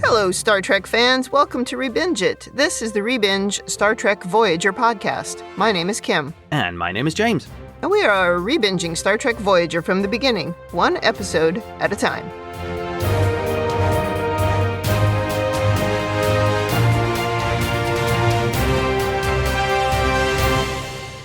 Hello, Star Trek fans. Welcome to ReBinge It. This is the ReBinge Star Trek Voyager podcast. My name is Kim. And my name is James. And we are rebinging Star Trek Voyager from the beginning, one episode at a time.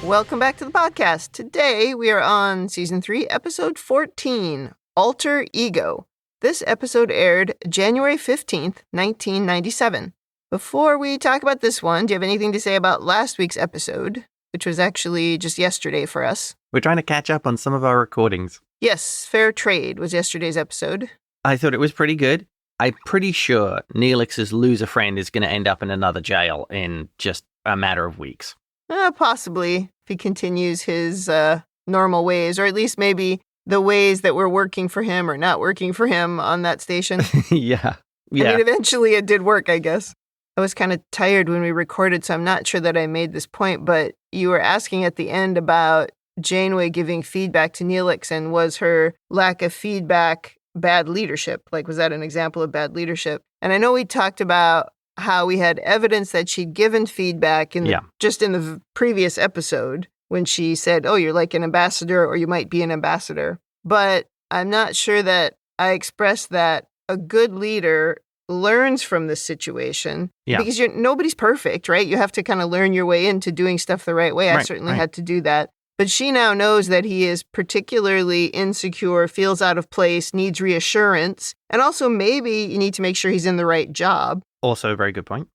Welcome back to the podcast. Today we are on Season 3, Episode 14, Alter Ego. This episode aired January 15th, 1997. Before we talk about this one, do you have anything to say about last week's episode, which was actually just yesterday for us? We're trying to catch up on some of our recordings. Yes, Fair Trade was yesterday's episode. I thought it was pretty good. I'm pretty sure Neelix's loser friend is going to end up in another jail in just a matter of weeks. Possibly, if he continues his normal ways, or at least maybe the ways that were working for him or not working for him on that station. Yeah. I mean, eventually it did work, I guess. I was kind of tired when we recorded, so I'm not sure that I made this point, but you were asking at the end about Janeway giving feedback to Neelix, and was her lack of feedback bad leadership? Like, was that an example of bad leadership? And I know we talked about how we had evidence that she'd given feedback just in the previous episode when she said, oh, you're like an ambassador, or you might be an ambassador. But I'm not sure that I expressed that a good leader learns from this situation. Yeah. Because nobody's perfect, right? You have to kind of learn your way into doing stuff the right way. I certainly had to do that. But she now knows that he is particularly insecure, feels out of place, needs reassurance. And also maybe you need to make sure he's in the right job. Also a very good point.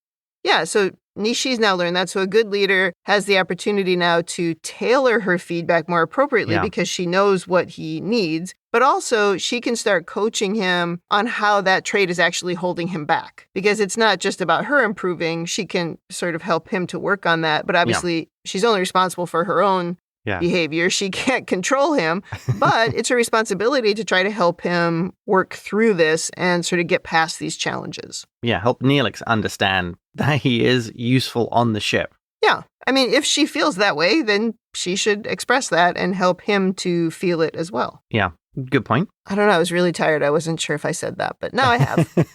Yeah, so she's now learned that. So a good leader has the opportunity now to tailor her feedback more appropriately because she knows what he needs. But also she can start coaching him on how that trait is actually holding him back. Because it's not just about her improving. She can sort of help him to work on that. But obviously she's only responsible for her own behavior. She can't control him, but it's her responsibility to try to help him work through this and sort of get past these challenges. Yeah, help Neelix understand that he is useful on the ship. Yeah. I mean, if she feels that way, then she should express that and help him to feel it as well. Yeah, good point. I don't know. I was really tired. I wasn't sure if I said that, but now I have.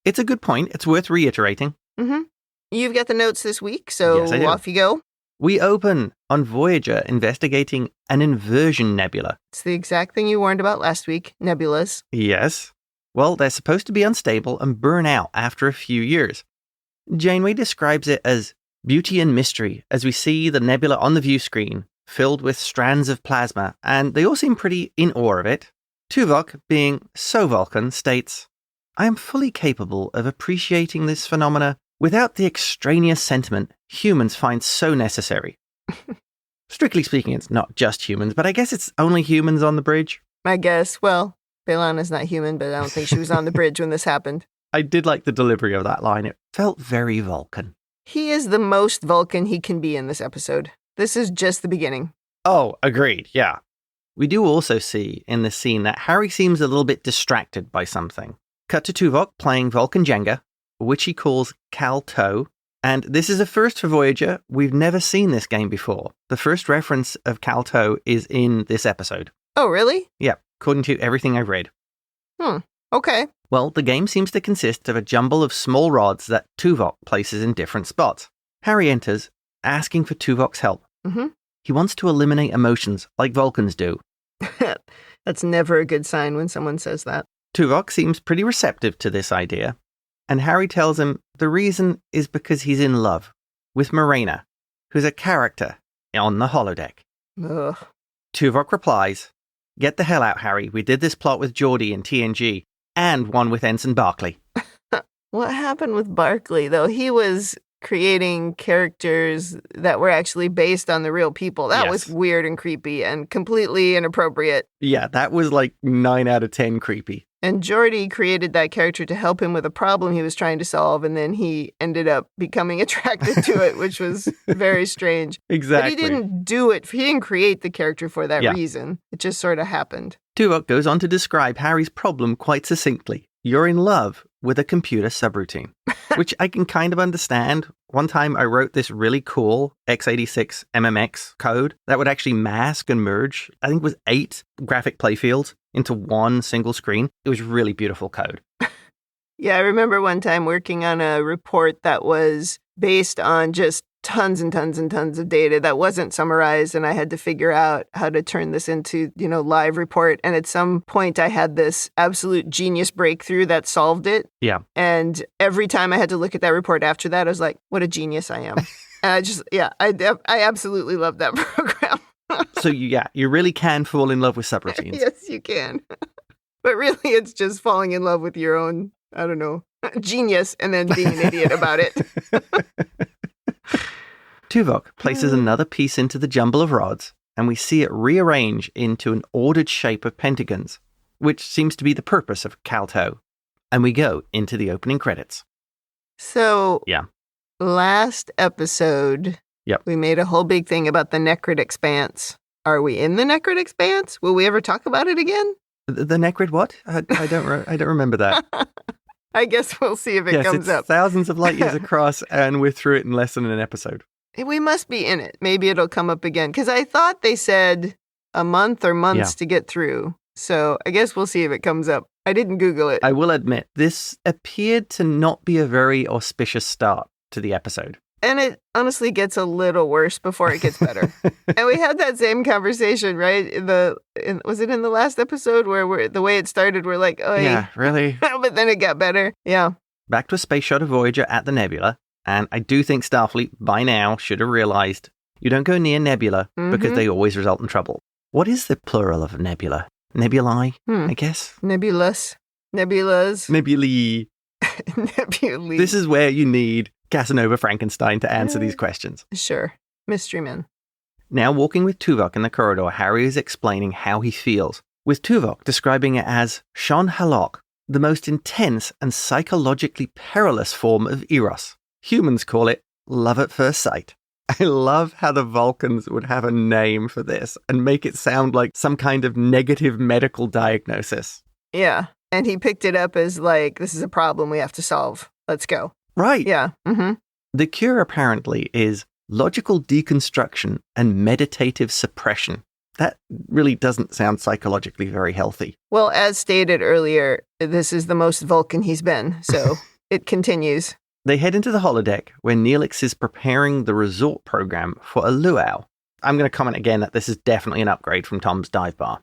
It's a good point. It's worth reiterating. Mm-hmm. You've got the notes this week, so off you go. We open on Voyager investigating an inversion nebula. It's the exact thing you warned about last week, nebulas. Yes. Well, they're supposed to be unstable and burn out after a few years. Janeway describes it as beauty and mystery as we see the nebula on the view screen, filled with strands of plasma, and they all seem pretty in awe of it. Tuvok, being so Vulcan, states, I am fully capable of appreciating this phenomena without the extraneous sentiment humans find so necessary. Strictly speaking, it's not just humans, but I guess it's only humans on the bridge. I guess. Well, B'Elanna's not human, but I don't think she was on the bridge when this happened. I did like the delivery of that line. It felt very Vulcan. He is the most Vulcan he can be in this episode. This is just the beginning. Oh, agreed. Yeah. We do also see in this scene that Harry seems a little bit distracted by something. Cut to Tuvok playing Vulcan Jenga, which he calls Calto. And this is a first for Voyager. We've never seen this game before. The first reference of Calto is in this episode. Oh, really? Yeah, according to everything I've read. Okay. Well, the game seems to consist of a jumble of small rods that Tuvok places in different spots. Harry enters, asking for Tuvok's help. Mm-hmm. He wants to eliminate emotions, like Vulcans do. That's never a good sign when someone says that. Tuvok seems pretty receptive to this idea. And Harry tells him the reason is because he's in love with Marayna, who's a character on the holodeck. Ugh. Tuvok replies, get the hell out, Harry. We did this plot with Geordi in TNG, and one with Ensign Barclay. What happened with Barclay, though? He was creating characters that were actually based on the real people. That was weird and creepy and completely inappropriate. Yeah, that was like 9 out of 10 creepy. And Geordi created that character to help him with a problem he was trying to solve, and then he ended up becoming attracted to it, which was very strange. Exactly. But he didn't do it. He didn't create the character for that reason. It just sort of happened. Tuvok goes on to describe Harry's problem quite succinctly. You're in love with a computer subroutine, which I can kind of understand. One time I wrote this really cool x86 MMX code that would actually mask and merge, I think it was 8 graphic playfields into one single screen. It was really beautiful code. Yeah, I remember one time working on a report that was based on just tons and tons and tons of data that wasn't summarized, and I had to figure out how to turn this into, live report. And at some point I had this absolute genius breakthrough that solved it. Yeah. And every time I had to look at that report after that, I was like, what a genius I am. And I absolutely love that program. So you really can fall in love with subroutines. Yes, you can. But really, it's just falling in love with your own, I don't know, genius and then being an idiot about it. Tuvok places another piece into the jumble of rods, and we see it rearrange into an ordered shape of pentagons, which seems to be the purpose of Calto. And we go into the opening credits. So, yeah, last episode, we made a whole big thing about the Necrid Expanse. Are we in the Necrid Expanse? Will we ever talk about it again? The Necrid what? I don't remember that. I guess we'll see if it comes up. Thousands of light years across, and we're through it in less than an episode. We must be in it. Maybe it'll come up again. Because I thought they said a month or months to get through. So I guess we'll see if it comes up. I didn't Google it. I will admit, this appeared to not be a very auspicious start to the episode. And it honestly gets a little worse before it gets better. And we had that same conversation, right? Was it in the last episode where the way it started, we're like, oh, yeah, really? But then it got better. Yeah. Back to a space shot of Voyager at the nebula. And I do think Starfleet by now should have realized you don't go near nebula because they always result in trouble. What is the plural of nebula? Nebulae, I guess? Nebulas. Nebulas. Nebulae. Nebulae. This is where you need Casanova Frankenstein to answer these questions. Sure. Mystery men. Now walking with Tuvok in the corridor, Harry is explaining how he feels, with Tuvok describing it as Shon Halok, the most intense and psychologically perilous form of Eros. Humans call it love at first sight. I love how the Vulcans would have a name for this and make it sound like some kind of negative medical diagnosis. Yeah. And he picked it up as like, this is a problem we have to solve. Let's go. Right. Yeah. Mm-hmm. The cure apparently is logical deconstruction and meditative suppression. That really doesn't sound psychologically very healthy. Well, as stated earlier, this is the most Vulcan he's been, so it continues. They head into the holodeck where Neelix is preparing the resort program for a luau. I'm going to comment again that this is definitely an upgrade from Tom's dive bar.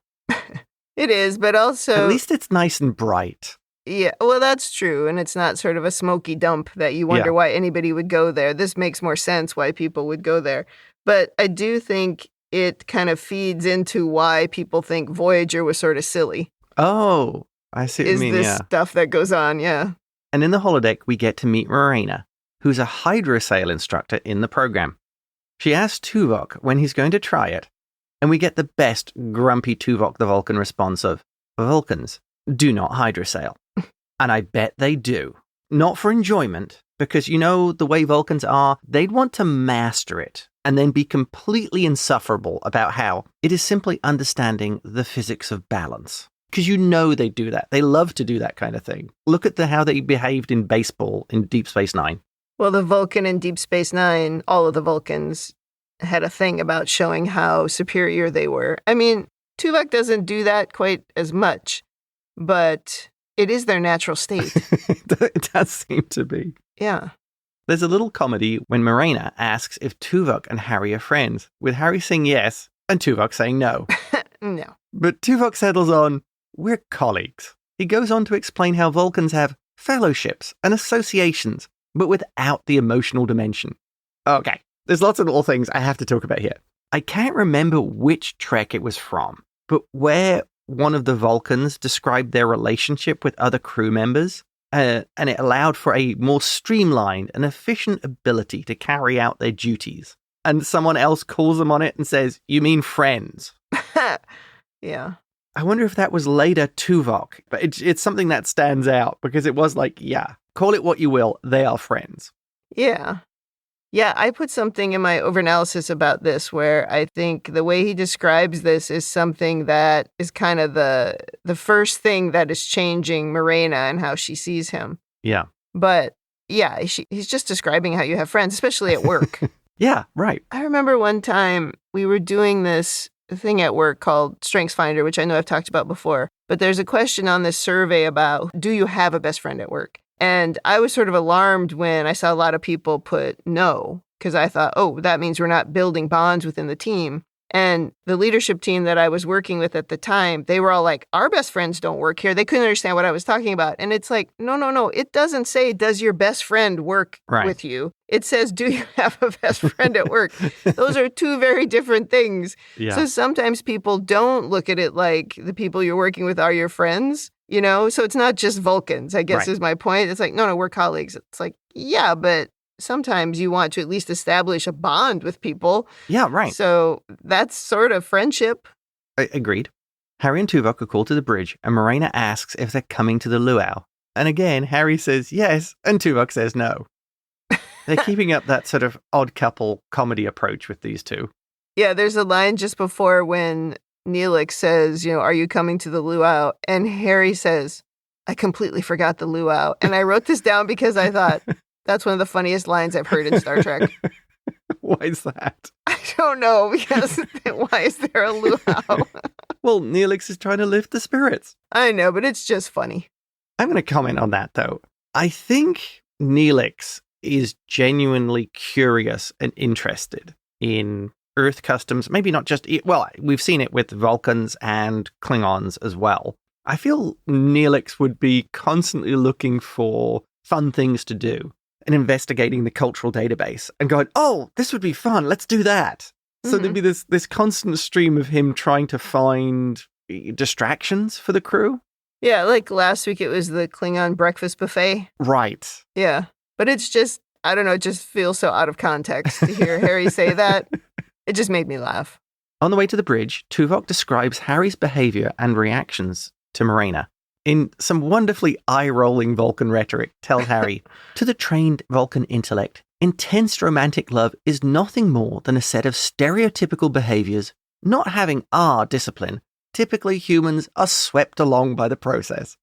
It is, but also... At least it's nice and bright. Yeah, well, that's true. And it's not sort of a smoky dump that you wonder why anybody would go there. This makes more sense why people would go there. But I do think it kind of feeds into why people think Voyager was sort of silly. Oh, I see what you mean, Is this stuff that goes on, yeah. And in the holodeck, we get to meet Marayna, who's a hydrosail instructor in the program. She asks Tuvok when he's going to try it, and we get the best grumpy Tuvok the Vulcan response of, Vulcans do not hydrosail. And I bet they do. Not for enjoyment, because you know the way Vulcans are, they'd want to master it and then be completely insufferable about how it is simply understanding the physics of balance. Because you know they do that. They love to do that kind of thing. Look at how they behaved in baseball in Deep Space Nine. Well, the Vulcan in Deep Space Nine, all of the Vulcans had a thing about showing how superior they were. I mean, Tuvok doesn't do that quite as much, but it is their natural state. It does seem to be. Yeah. There's a little comedy when Marayna asks if Tuvok and Harry are friends, with Harry saying yes and Tuvok saying no. No. But Tuvok settles on, we're colleagues. He goes on to explain how Vulcans have fellowships and associations, but without the emotional dimension. Okay, there's lots of little things I have to talk about here. I can't remember which Trek it was from, but where one of the Vulcans described their relationship with other crew members, and it allowed for a more streamlined and efficient ability to carry out their duties. And someone else calls them on it and says, you mean friends? Yeah. I wonder if that was later Tuvok, but it's something that stands out because it was like, yeah, call it what you will, they are friends. Yeah. Yeah, I put something in my overanalysis about this where I think the way he describes this is something that is kind of the first thing that is changing Marayna and how she sees him. Yeah. But yeah, he's just describing how you have friends, especially at work. Yeah, right. I remember one time we were doing this thing at work called StrengthsFinder, which I know I've talked about before. But there's a question on this survey about, do you have a best friend at work? And I was sort of alarmed when I saw a lot of people put no, because I thought, oh, that means we're not building bonds within the team. And the leadership team that I was working with at the time, they were all like, our best friends don't work here. They couldn't understand what I was talking about. And it's like, no. It doesn't say, does your best friend work with you? It says, do you have a best friend at work? Those are two very different things. Yeah. So sometimes people don't look at it like the people you're working with are your friends, you know? So it's not just Vulcans, I guess is my point. It's like, no, we're colleagues. It's like, yeah, but sometimes you want to at least establish a bond with people. Yeah, right. So that's sort of friendship. Agreed. Harry and Tuvok are called to the bridge, and Marayna asks if they're coming to the luau. And again, Harry says yes, and Tuvok says no. They're keeping up that sort of odd couple comedy approach with these two. Yeah, there's a line just before when Neelix says, are you coming to the luau? And Harry says, I completely forgot the luau. And I wrote this down because I thought, that's one of the funniest lines I've heard in Star Trek. Why is that? I don't know, because why is there a luau? Well, Neelix is trying to lift the spirits. I know, but it's just funny. I'm going to comment on that, though. I think Neelix is genuinely curious and interested in Earth customs. Maybe not just... Well, we've seen it with Vulcans and Klingons as well. I feel Neelix would be constantly looking for fun things to do and investigating the cultural database and going, oh, this would be fun, let's do that. So there'd be this constant stream of him trying to find distractions for the crew. Yeah, like last week it was the Klingon breakfast buffet. Right. Yeah, but it's just, I don't know, it just feels so out of context to hear Harry say that. It just made me laugh. On the way to the bridge, Tuvok describes Harry's behavior and reactions to Marayna. In some wonderfully eye-rolling Vulcan rhetoric, tells Harry, to the trained Vulcan intellect, intense romantic love is nothing more than a set of stereotypical behaviors not having our discipline. Typically, humans are swept along by the process.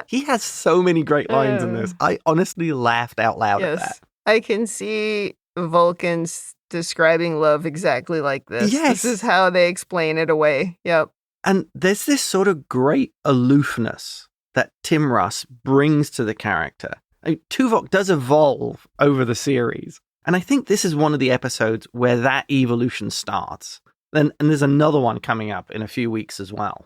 He has so many great lines in this. I honestly laughed out loud at that. I can see Vulcans describing love exactly like this. Yes. This is how they explain it away. Yep. And there's this sort of great aloofness that Tim Russ brings to the character. Tuvok does evolve over the series. And I think this is one of the episodes where that evolution starts. And there's another one coming up in a few weeks as well.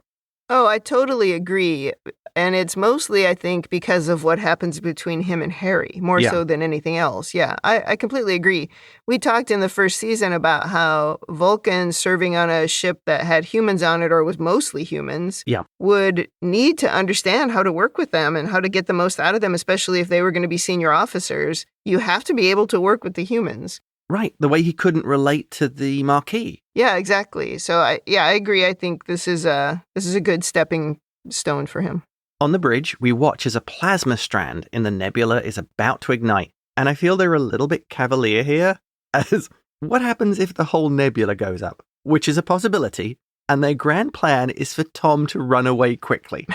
Oh, I totally agree. And it's mostly, I think, because of what happens between him and Harry, more so than anything else. Yeah, I completely agree. We talked in the first season about how Vulcans serving on a ship that had humans on it, or was mostly humans, would need to understand how to work with them and how to get the most out of them, especially if they were going to be senior officers. You have to be able to work with the humans. Right, the way he couldn't relate to the Marquis. Yeah, exactly. So, I agree. I think this is a good stepping stone for him. On the bridge, we watch as a plasma strand in the nebula is about to ignite, and I feel they're a little bit cavalier here, as what happens if the whole nebula goes up, which is a possibility, and their grand plan is for Tom to run away quickly.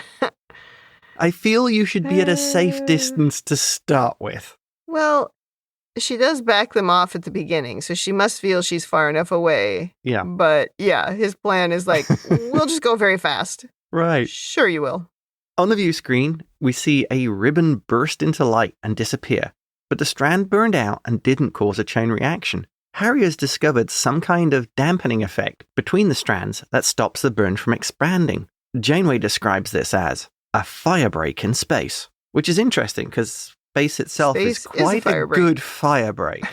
I feel you should be at a safe distance to start with. Well, she does back them off at the beginning, so she must feel she's far enough away. Yeah. But yeah, his plan is like, we'll just go very fast. Right. Sure you will. On the view screen, we see a ribbon burst into light and disappear, but the strand burned out and didn't cause a chain reaction. Harry has discovered some kind of dampening effect between the strands that stops the burn from expanding. Janeway describes this as a fire break in space, which is interesting because space itself is quite a good fire break.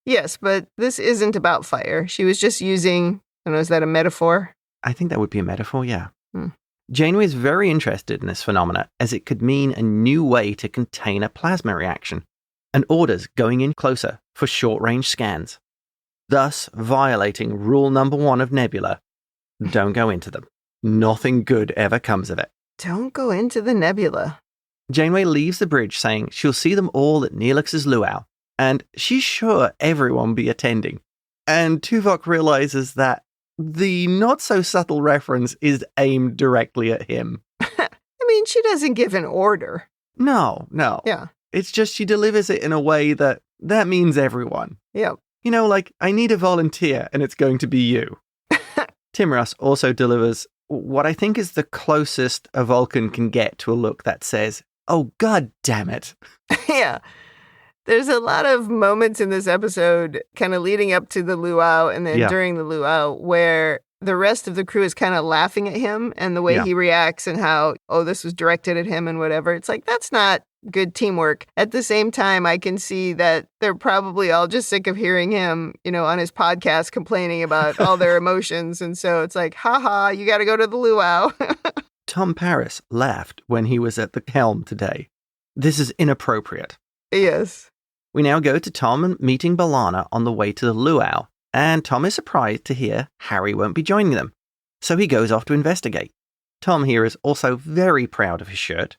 Yes, but this isn't about fire. She was just using, I don't know, is that a metaphor? I think that would be a metaphor, yeah. Janeway is very interested in this phenomena as it could mean a new way to contain a plasma reaction, and orders going in closer for short-range scans, thus violating rule number 1 of Nebula: don't go into them. Nothing good ever comes of it. Don't go into the nebula. Janeway leaves the bridge saying she'll see them all at Neelix's luau, and she's sure everyone will be attending. And Tuvok realizes that the not-so-subtle reference is aimed directly at him. I mean, she doesn't give an order. No. Yeah. It's just she delivers it in a way that means everyone. Yep. You know, like, I need a volunteer, and it's going to be you. Tim Russ also delivers what I think is the closest a Vulcan can get to a look that says, Oh, god damn it. Yeah. There's a lot of moments in this episode kind of leading up to the luau and then during the luau where the rest of the crew is kind of laughing at him and the way he reacts and how, oh, this was directed at him and whatever. It's like, that's not good teamwork. At the same time, I can see that they're probably all just sick of hearing him, on his podcast complaining about all their emotions. And so it's like, haha, you got to go to the luau. Tom Paris laughed when he was at the helm today. This is inappropriate. Yes. We now go to Tom meeting B'Elanna on the way to the luau, and Tom is surprised to hear Harry won't be joining them. So he goes off to investigate. Tom here is also very proud of his shirt,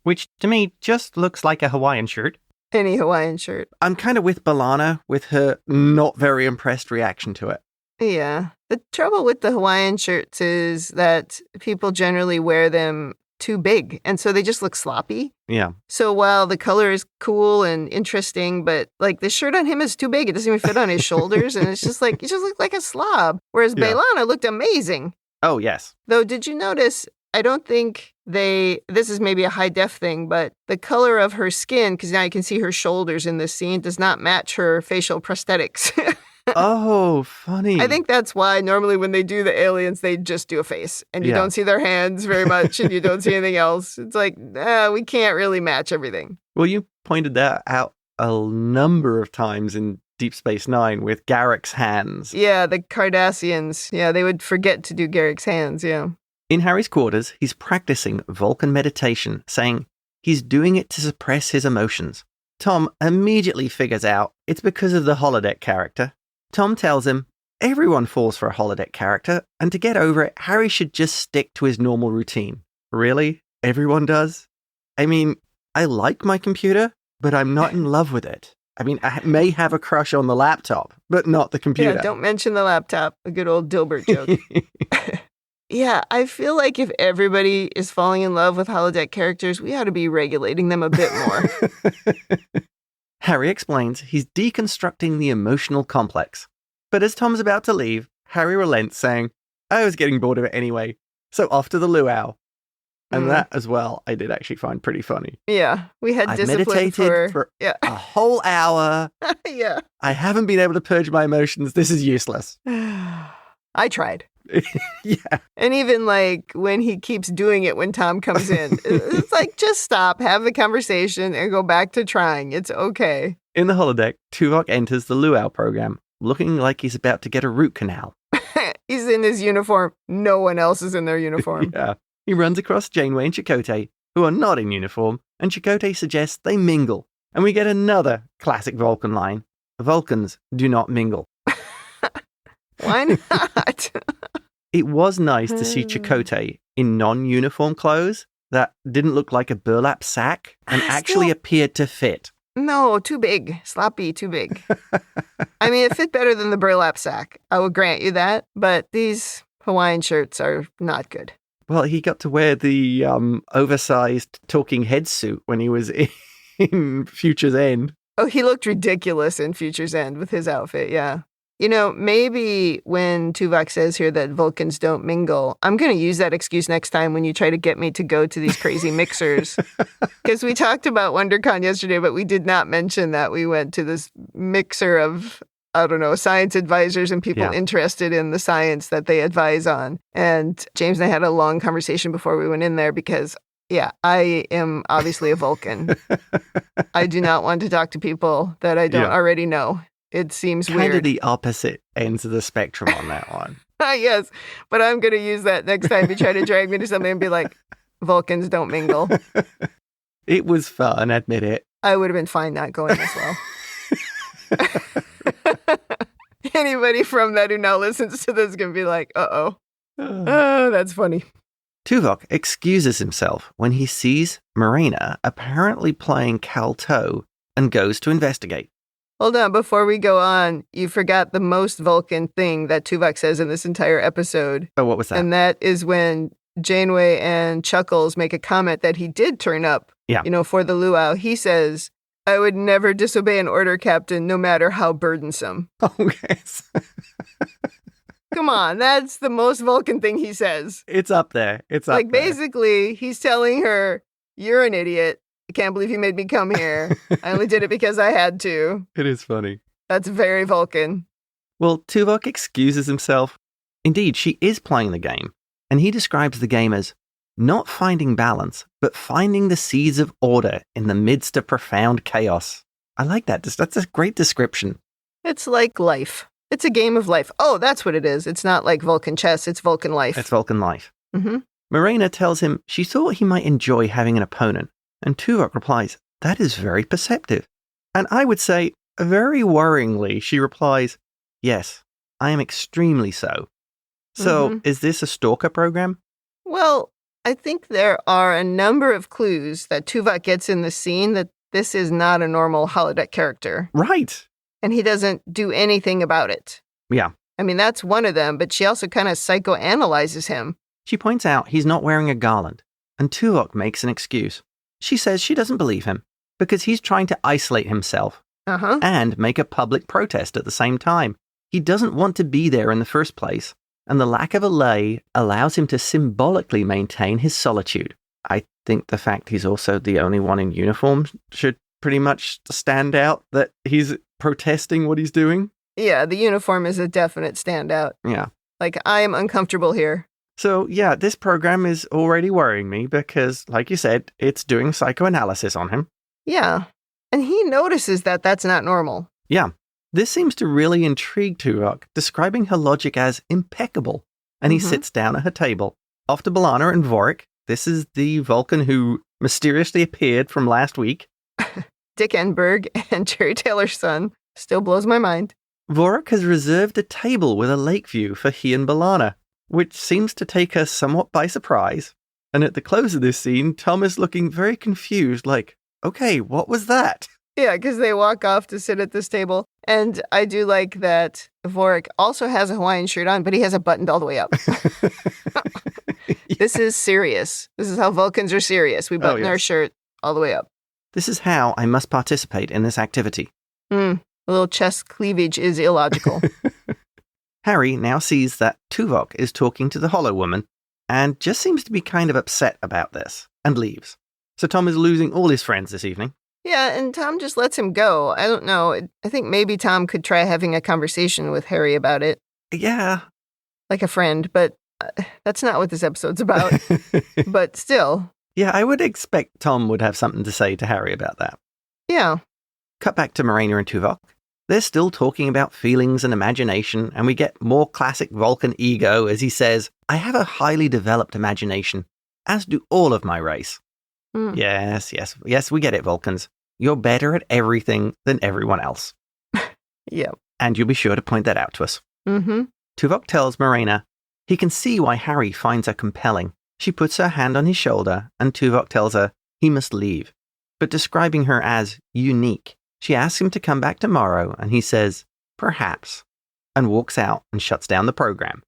which to me just looks like a Hawaiian shirt. Any Hawaiian shirt. I'm kind of with B'Elanna with her not very impressed reaction to it. Yeah. The trouble with the Hawaiian shirts is that people generally wear them too big, and so they just look sloppy. Yeah. So while the color is cool and interesting, but like the shirt on him is too big. It doesn't even fit on his shoulders, and it's just like, he just looks like a slob. Whereas B'Elanna looked amazing. Oh, yes. Though, did you notice, I don't think this is maybe a high def thing, but the color of her skin, because now you can see her shoulders in this scene, does not match her facial prosthetics. Oh, funny. I think that's why normally when they do the aliens, they just do a face and you don't see their hands very much and you don't see anything else. It's like, we can't really match everything. Well, you pointed that out a number of times in Deep Space Nine with Garrick's hands. Yeah, the Cardassians. Yeah, they would forget to do Garrick's hands, yeah. In Harry's quarters, he's practicing Vulcan meditation, saying he's doing it to suppress his emotions. Tom immediately figures out it's because of the holodeck character. Tom tells him everyone falls for a holodeck character, and to get over it, Harry should just stick to his normal routine. Really? Everyone does? I mean, I like my computer, but I'm not in love with it. I mean, I may have a crush on the laptop, but not the computer. Yeah, don't mention the laptop. A good old Dilbert joke. Yeah, I feel like if everybody is falling in love with holodeck characters, we ought to be regulating them a bit more. Harry explains he's deconstructing the emotional complex. But as Tom's about to leave, Harry relents, saying, I was getting bored of it anyway, so off to the luau. And that as well, I did actually find pretty funny. Yeah, we had discipline meditated for a whole hour. Yeah. I haven't been able to purge my emotions. This is useless. I tried. Yeah. And even like when he keeps doing it when Tom comes in, it's like, just stop, have the conversation, and go back to trying. It's okay. In the holodeck, Tuvok enters the luau program, looking like he's about to get a root canal. He's in his uniform. No one else is in their uniform. Yeah. He runs across Janeway and Chakotay, who are not in uniform, and Chakotay suggests they mingle. And we get another classic Vulcan line. Vulcans do not mingle. Why not? It was nice to see Chakotay in non-uniform clothes that didn't look like a burlap sack and actually appeared to fit. No, too big. Sloppy, too big. I mean, it fit better than the burlap sack. I will grant you that. But these Hawaiian shirts are not good. Well, he got to wear the oversized talking head suit when he was in Future's End. Oh, he looked ridiculous in Future's End with his outfit, yeah. You know, maybe when Tuvok says here that Vulcans don't mingle, I'm going to use that excuse next time when you try to get me to go to these crazy mixers. Because we talked about WonderCon yesterday, but we did not mention that we went to this mixer of, I don't know, science advisors and people interested in the science that they advise on. And James and I had a long conversation before we went in there because, yeah, I am obviously a Vulcan. I do not want to talk to people that I don't already know. It seems weird. Kind of the opposite ends of the spectrum on that one. Yes, but I'm going to use that next time you try to drag me to something and be like, Vulcans don't mingle. It was fun, admit it. I would have been fine not going as well. Anybody from that who now listens to this is going to be like, oh, that's funny. Tuvok excuses himself when he sees Marayna apparently playing Calto and goes to investigate. Hold on, before we go on, you forgot the most Vulcan thing that Tuvok says in this entire episode. Oh, what was that? And that is when Janeway and Chuckles make a comment that he did turn up, for the luau. He says, I would never disobey an order, Captain, no matter how burdensome. Oh, yes. Come on, that's the most Vulcan thing he says. It's up there. It's up there. Basically, he's telling her, you're an idiot. I can't believe you made me come here. I only did it because I had to. It is funny. That's very Vulcan. Well, Tuvok excuses himself. Indeed, she is playing the game, and he describes the game as not finding balance, but finding the seeds of order in the midst of profound chaos. I like that. That's a great description. It's like life. It's a game of life. Oh, that's what it is. It's not like Vulcan chess. It's Vulcan life. It's Vulcan life. Mm-hmm. Marayna tells him she thought he might enjoy having an opponent, and Tuvok replies, that is very perceptive. And I would say, very worryingly, she replies, yes, I am extremely so. So, Is this a stalker program? Well, I think there are a number of clues that Tuvok gets in the scene that this is not a normal holodeck character. Right. And he doesn't do anything about it. Yeah. I mean, that's one of them, but she also kind of psychoanalyzes him. She points out he's not wearing a garland, and Tuvok makes an excuse. She says she doesn't believe him, because he's trying to isolate himself and make a public protest at the same time. He doesn't want to be there in the first place, and the lack of a lay allows him to symbolically maintain his solitude. I think the fact he's also the only one in uniform should pretty much stand out that he's protesting what he's doing. Yeah, the uniform is a definite standout. Yeah. Like, I am uncomfortable here. So, yeah, this program is already worrying me because, like you said, it's doing psychoanalysis on him. Yeah. And he notices that that's not normal. Yeah. This seems to really intrigue Tuvok, describing her logic as impeccable. And he sits down at her table. Off to B'Elanna and Vorik. This is the Vulcan who mysteriously appeared from last week. Dick Enberg and Jerry Taylor's son. Still blows my mind. Vorik has reserved a table with a lake view for he and B'Elanna, which seems to take her somewhat by surprise. And at the close of this scene, Tom is looking very confused, like, okay, what was that? Yeah, because they walk off to sit at this table. And I do like that Vorik also has a Hawaiian shirt on, but he has it buttoned all the way up. This is serious. This is how Vulcans are serious. We button our shirt all the way up. This is how I must participate in this activity. A little chest cleavage is illogical. Harry now sees that Tuvok is talking to the Hollow Woman and just seems to be kind of upset about this and leaves. So Tom is losing all his friends this evening. Yeah, and Tom just lets him go. I don't know. I think maybe Tom could try having a conversation with Harry about it. Yeah. Like a friend, but that's not what this episode's about. But still. Yeah, I would expect Tom would have something to say to Harry about that. Yeah. Cut back to Marayna and Tuvok. They're still talking about feelings and imagination, and we get more classic Vulcan ego as he says, I have a highly developed imagination, as do all of my race. Yes, we get it, Vulcans. You're better at everything than everyone else. Yeah. And you'll be sure to point that out to us. Tuvok tells Marayna he can see why Harry finds her compelling. She puts her hand on his shoulder, and Tuvok tells her he must leave. But describing her as unique, she asks him to come back tomorrow, and he says, perhaps, and walks out and shuts down the program.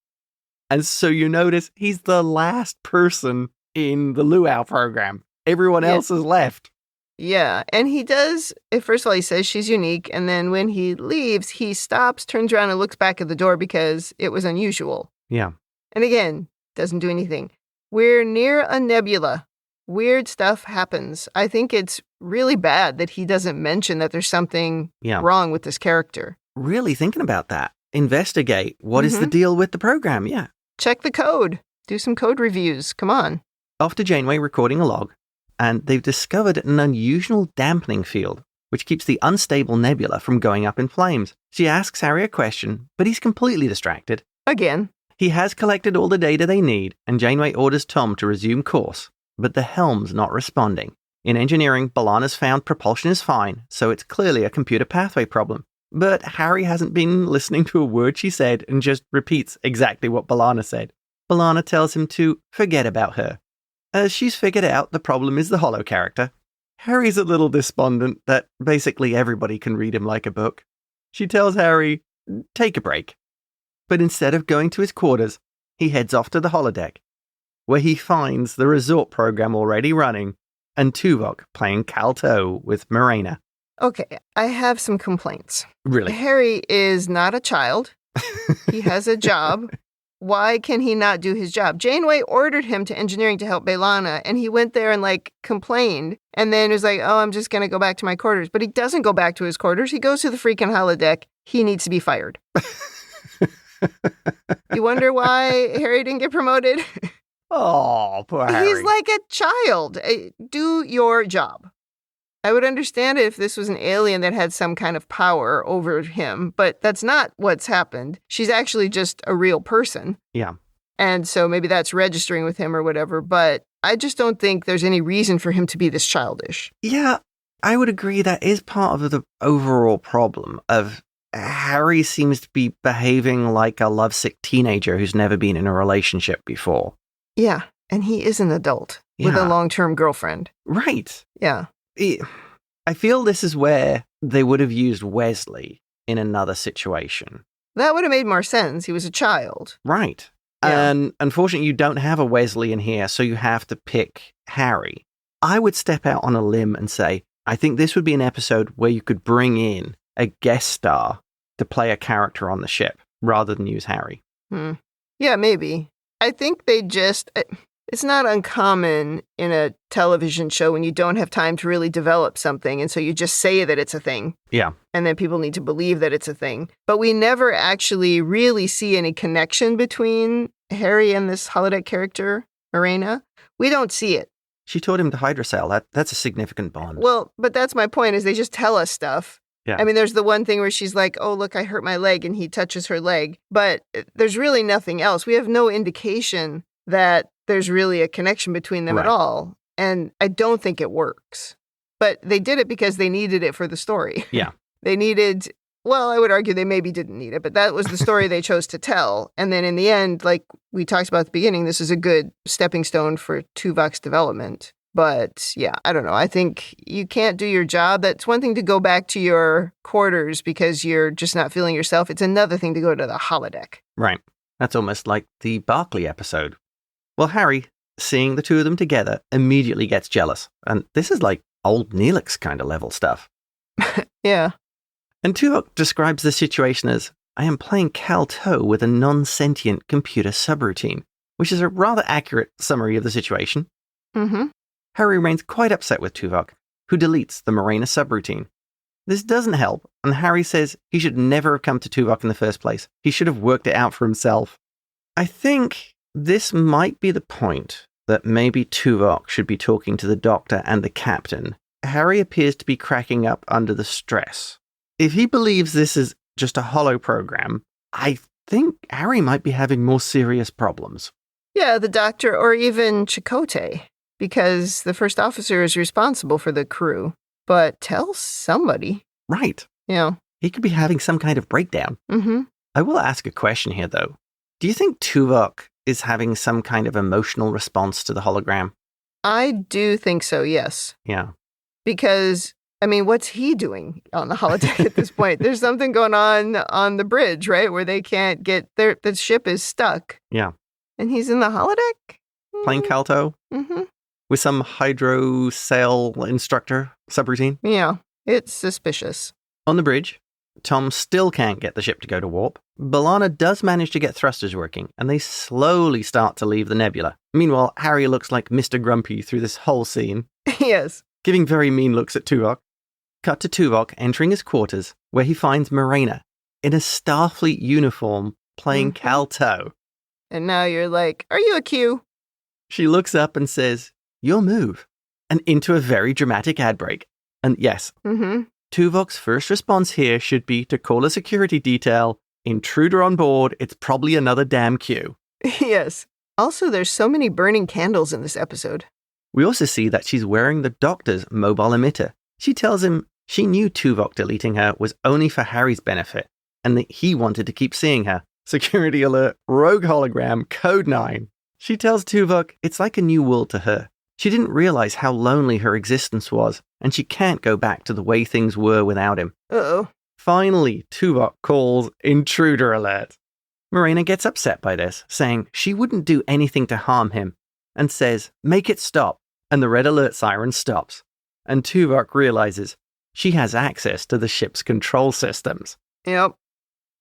And so you notice he's the last person in the luau program. Everyone else has left. Yeah, and he does, first of all, he says she's unique, and then when he leaves, he stops, turns around, and looks back at the door because it was unusual. Yeah. And again, doesn't do anything. We're near a nebula. Weird stuff happens. I think it's really bad that he doesn't mention that there's something wrong with this character. Really thinking about that. Investigate. What is the deal with the program? Yeah. Check the code. Do some code reviews. Come on. Off to Janeway recording a log, and they've discovered an unusual dampening field, which keeps the unstable nebula from going up in flames. She asks Harry a question, but he's completely distracted. Again. He has collected all the data they need, and Janeway orders Tom to resume course, but the helm's not responding. In engineering, B'Elanna's found propulsion is fine, so it's clearly a computer pathway problem. But Harry hasn't been listening to a word she said and just repeats exactly what B'Elanna said. B'Elanna tells him to forget about her. As she's figured out the problem is the Hollow character, Harry's a little despondent that basically everybody can read him like a book. She tells Harry, take a break. But instead of going to his quarters, he heads off to the holodeck, where he finds the resort program already running and Tuvok playing Calto with Marayna. Okay, I have some complaints. Really? Harry is not a child. He has a job. why can he not do his job? Janeway ordered him to engineering to help B'Elanna, and he went there and, like, complained, and then was like, oh, I'm just going to go back to my quarters. But he doesn't go back to his quarters. He goes to the freaking holodeck. He needs to be fired. You wonder why Harry didn't get promoted? Oh, poor Harry. He's like a child. Do your job. I would understand it if this was an alien that had some kind of power over him, but that's not what's happened. She's actually just a real person. Yeah. And so maybe that's registering with him or whatever, but I just don't think there's any reason for him to be this childish. Yeah, I would agree that is part of the overall problem of Harry seems to be behaving like a lovesick teenager who's never been in a relationship before. Yeah, and he is an adult with a long-term girlfriend. Right. Yeah. I feel this is where they would have used Wesley in another situation. That would have made more sense. He was a child. Right. Yeah. And unfortunately, you don't have a Wesley in here, so you have to pick Harry. I would step out on a limb and say, I think this would be an episode where you could bring in a guest star to play a character on the ship rather than use Harry. Yeah, maybe. I think they just... It's not uncommon in a television show when you don't have time to really develop something, and so you just say that it's a thing. Yeah. And then people need to believe that it's a thing. But we never actually really see any connection between Harry and this holodeck character, Marayna. We don't see it. She taught him to hydrosail. That's a significant bond. Well, but that's my point, is they just tell us stuff. Yeah. I mean, there's the one thing where she's like, oh, look, I hurt my leg, and he touches her leg. But there's really nothing else. We have no indication that there's really a connection between them at all. And I don't think it works. But they did it because they needed it for the story. Yeah. They needed, well, I would argue they maybe didn't need it, but that was the story they chose to tell. And then in the end, like we talked about at the beginning, this is a good stepping stone for Tuvok's development. But yeah, I don't know. I think you can't do your job. That's one thing to go back to your quarters because you're just not feeling yourself. It's another thing to go to the holodeck. Right. That's almost like the Barclay episode. Well, Harry, seeing the two of them together, immediately gets jealous. And this is like old Neelix kind of level stuff. Yeah. And Tuvok describes the situation as, I am playing Cal-To with a non-sentient computer subroutine, which is a rather accurate summary of the situation. Mm-hmm. Harry remains quite upset with Tuvok, who deletes the Marayna subroutine. This doesn't help, and Harry says he should never have come to Tuvok in the first place. He should have worked it out for himself. I think this might be the point that maybe Tuvok should be talking to the Doctor and the Captain. Harry appears to be cracking up under the stress. If he believes this is just a holo program, I think Harry might be having more serious problems. Yeah, the Doctor or even Chakotay, because the first officer is responsible for the crew. But tell somebody. Right. Yeah. He could be having some kind of breakdown. Mm-hmm. I will ask a question here, though. Do you think Tuvok is having some kind of emotional response to the hologram? I do think so, yes. Yeah. Because, I mean, what's he doing on the holodeck at this point? There's something going on the bridge, right? Where they can't get there. The ship is stuck. Yeah. And he's in the holodeck? Playing Cal-To? Mm-hmm. With some hydrosail instructor subroutine? Yeah. It's suspicious. On the bridge, Tom still can't get the ship to go to warp. B'Elanna does manage to get thrusters working, and they slowly start to leave the nebula. Meanwhile, Harry looks like Mr. Grumpy through this whole scene. Yes. Giving very mean looks at Tuvok. Cut to Tuvok entering his quarters, where he finds Marayna in a Starfleet uniform playing Cal-To. And now you're like, are you a Q? She looks up and says, your move. And into a very dramatic ad break. And yes, Tuvok's first response here should be to call a security detail. Intruder on board, it's probably another damn Q. Yes. Also, there's so many burning candles in this episode. We also see that she's wearing the Doctor's mobile emitter. She tells him she knew Tuvok deleting her was only for Harry's benefit, and that he wanted to keep seeing her. Security alert, rogue hologram, code 9. She tells Tuvok it's like a new world to her. She didn't realize how lonely her existence was, and she can't go back to the way things were without him. Uh-oh. Finally, Tuvok calls intruder alert. Marayna gets upset by this, saying she wouldn't do anything to harm him, and says, make it stop, and the red alert siren stops. And Tuvok realizes she has access to the ship's control systems. Yep.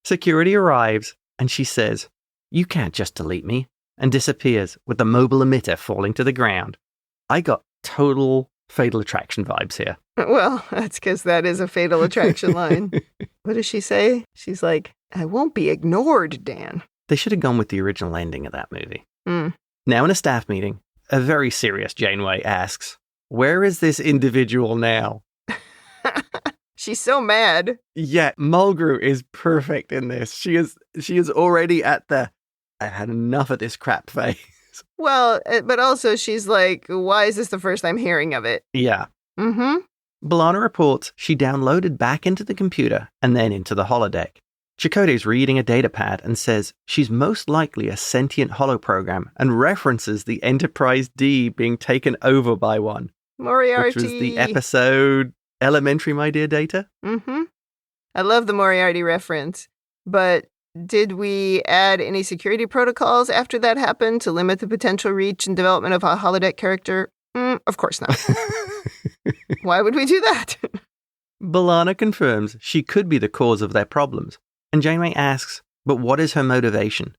Security arrives, and she says, You can't just delete me, and disappears with the mobile emitter falling to the ground. I got total Fatal Attraction vibes here. Well, that's because that is a Fatal Attraction line. What does she say? She's like, I won't be ignored, Dan. They should have gone with the original ending of that movie. Mm. Now in a staff meeting, a very serious Janeway asks, where is this individual now? She's so mad. Yeah, Mulgrew is perfect in this. She is already at the, I had enough of this crap phase. Well, but also she's like, why is this the first I'm hearing of it? Yeah. Mm-hmm. B'Elanna reports she downloaded back into the computer and then into the holodeck. Chakotay's reading a datapad and says she's most likely a sentient holoprogram and references the Enterprise D being taken over by one. Moriarty. Which was the episode Elementary, My Dear Data. Mm-hmm. I love the Moriarty reference, but did we add any security protocols after that happened to limit the potential reach and development of a holodeck character? Of course not. Why would we do that? B'Elanna confirms she could be the cause of their problems, and Janeway asks, but what is her motivation?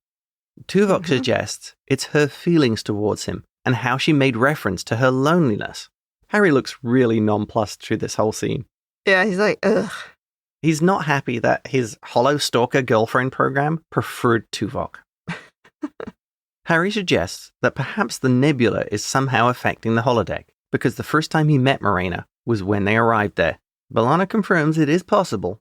Tuvok suggests it's her feelings towards him and how she made reference to her loneliness. Harry looks really nonplussed through this whole scene. Yeah, he's like, ugh. He's not happy that his Holo Stalker girlfriend program preferred Tuvok. Harry suggests that perhaps the nebula is somehow affecting the holodeck, because the first time he met Marayna was when they arrived there. B'Elanna confirms it is possible,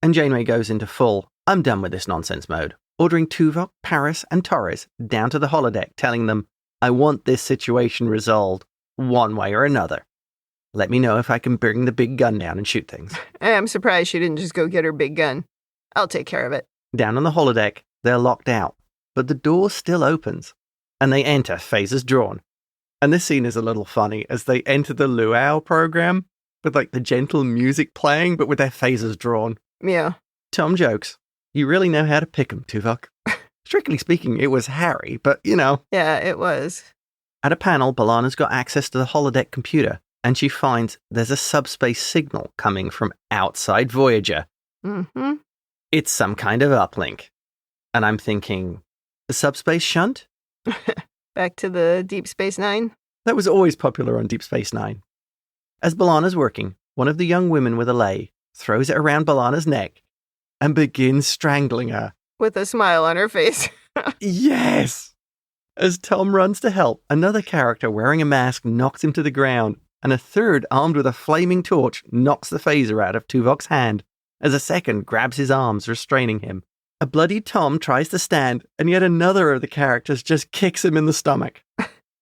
and Janeway goes into full, I'm done with this nonsense mode, ordering Tuvok, Paris, and Torres down to the holodeck, telling them, I want this situation resolved, one way or another. Let me know if I can bring the big gun down and shoot things. I'm surprised she didn't just go get her big gun. I'll take care of it. Down on the holodeck, they're locked out, but the door still opens, and they enter phasers drawn. And this scene is a little funny as they enter the luau program with like the gentle music playing, but with their phasers drawn. Yeah. Tom jokes, you really know how to pick 'em, Tuvok. Strictly speaking, it was Harry, but you know. Yeah, it was. At a panel, B'Elanna's got access to the holodeck computer, and she finds there's a subspace signal coming from outside Voyager. Mm-hmm. It's some kind of uplink. And I'm thinking, a subspace shunt? Back to the Deep Space Nine. That was always popular on Deep Space Nine. As B'Elanna's working, one of the young women with a lei throws it around B'Elanna's neck and begins strangling her. With a smile on her face. Yes! As Tom runs to help, another character wearing a mask knocks him to the ground, and a third armed with a flaming torch knocks the phaser out of Tuvok's hand, as a second grabs his arms, restraining him. A bloody Tom tries to stand, and yet another of the characters just kicks him in the stomach.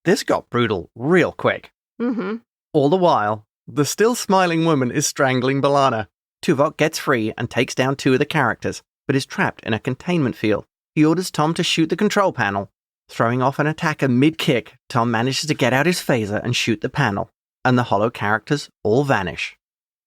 This got brutal real quick. Mm-hmm. All the while, the still smiling woman is strangling B'Elanna. Tuvok gets free and takes down two of the characters, but is trapped in a containment field. He orders Tom to shoot the control panel. Throwing off an attacker mid-kick, Tom manages to get out his phaser and shoot the panel, and the holo characters all vanish.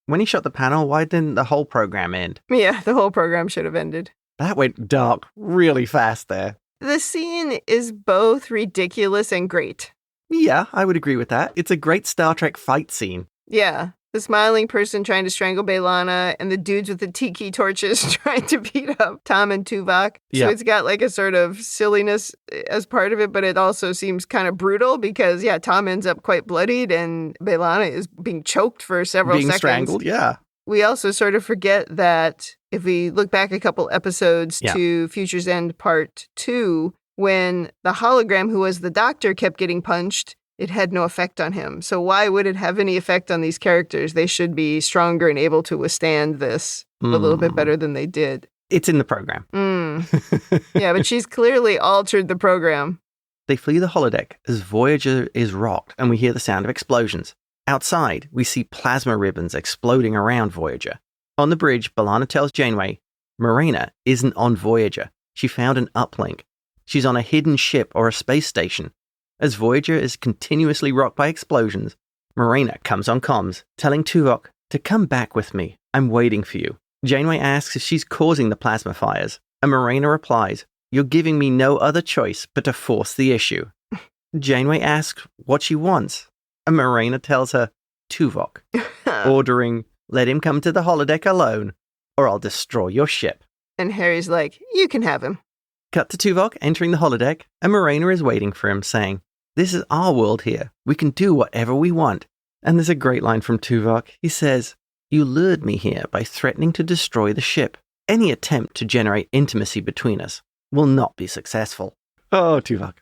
When he shot the panel, why didn't the whole program end? Yeah, the whole program should have ended. That went dark really fast there. The scene is both ridiculous and great. Yeah, I would agree with that. It's a great Star Trek fight scene. Yeah. The smiling person trying to strangle B'Elanna and the dudes with the tiki torches trying to beat up Tom and Tuvok. So it's got like a sort of silliness as part of it, but it also seems kind of brutal because, yeah, Tom ends up quite bloodied and B'Elanna is being choked for several seconds. Being strangled, yeah. We also sort of forget that if we look back a couple episodes to Future's End Part 2, when the hologram who was the doctor kept getting punched, it had no effect on him. So why would it have any effect on these characters? They should be stronger and able to withstand this a little bit better than they did. It's in the program. Yeah, but she's clearly altered the program. They flee the holodeck as Voyager is rocked and we hear the sound of explosions. Outside, we see plasma ribbons exploding around Voyager. On the bridge, B'Elanna tells Janeway, Marayna isn't on Voyager. She found an uplink. She's on a hidden ship or a space station. As Voyager is continuously rocked by explosions, Marayna comes on comms, telling Tuvok to come back with me. I'm waiting for you. Janeway asks if she's causing the plasma fires, and Marayna replies, you're giving me no other choice but to force the issue. Janeway asks what she wants, and Marayna tells her, Tuvok, ordering, let him come to the holodeck alone, or I'll destroy your ship. And Harry's like, you can have him. Cut to Tuvok entering the holodeck, and Marayna is waiting for him, saying, "This is our world here. We can do whatever we want." And there's a great line from Tuvok. He says, "You lured me here by threatening to destroy the ship. Any attempt to generate intimacy between us will not be successful." Oh, Tuvok.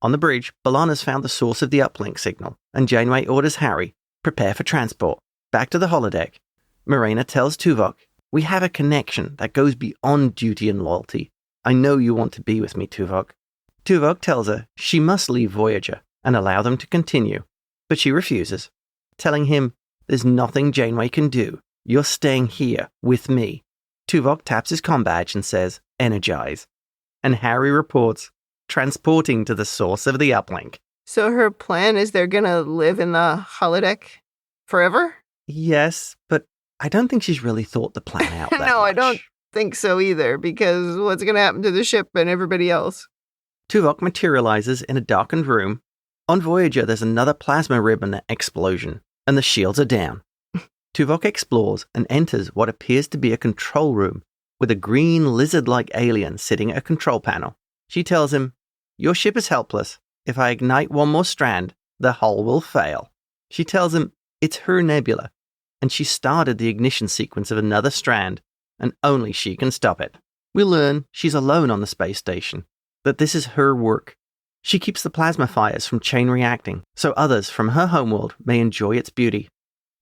On the bridge, B'Elanna's found the source of the uplink signal, and Janeway orders Harry, "Prepare for transport." Back to the holodeck. Marayna tells Tuvok, "We have a connection that goes beyond duty and loyalty. I know you want to be with me, Tuvok." Tuvok tells her she must leave Voyager and allow them to continue, but she refuses, telling him, "There's nothing Janeway can do. You're staying here with me." Tuvok taps his comm badge and says, "Energize." And Harry reports, transporting to the source of the uplink. So her plan is they're going to live in the holodeck forever? Yes, but I don't think she's really thought the plan out that No, much. I don't think so either, because what's going to happen to the ship and everybody else? Tuvok materializes in a darkened room. On Voyager, there's another plasma ribbon explosion, and the shields are down. Tuvok explores and enters what appears to be a control room with a green lizard-like alien sitting at a control panel. She tells him, "Your ship is helpless. If I ignite one more strand, the hull will fail." She tells him it's her nebula, and she started the ignition sequence of another strand, and only she can stop it. We learn she's alone on the space station, that this is her work. She keeps the plasma fires from chain reacting, so others from her homeworld may enjoy its beauty.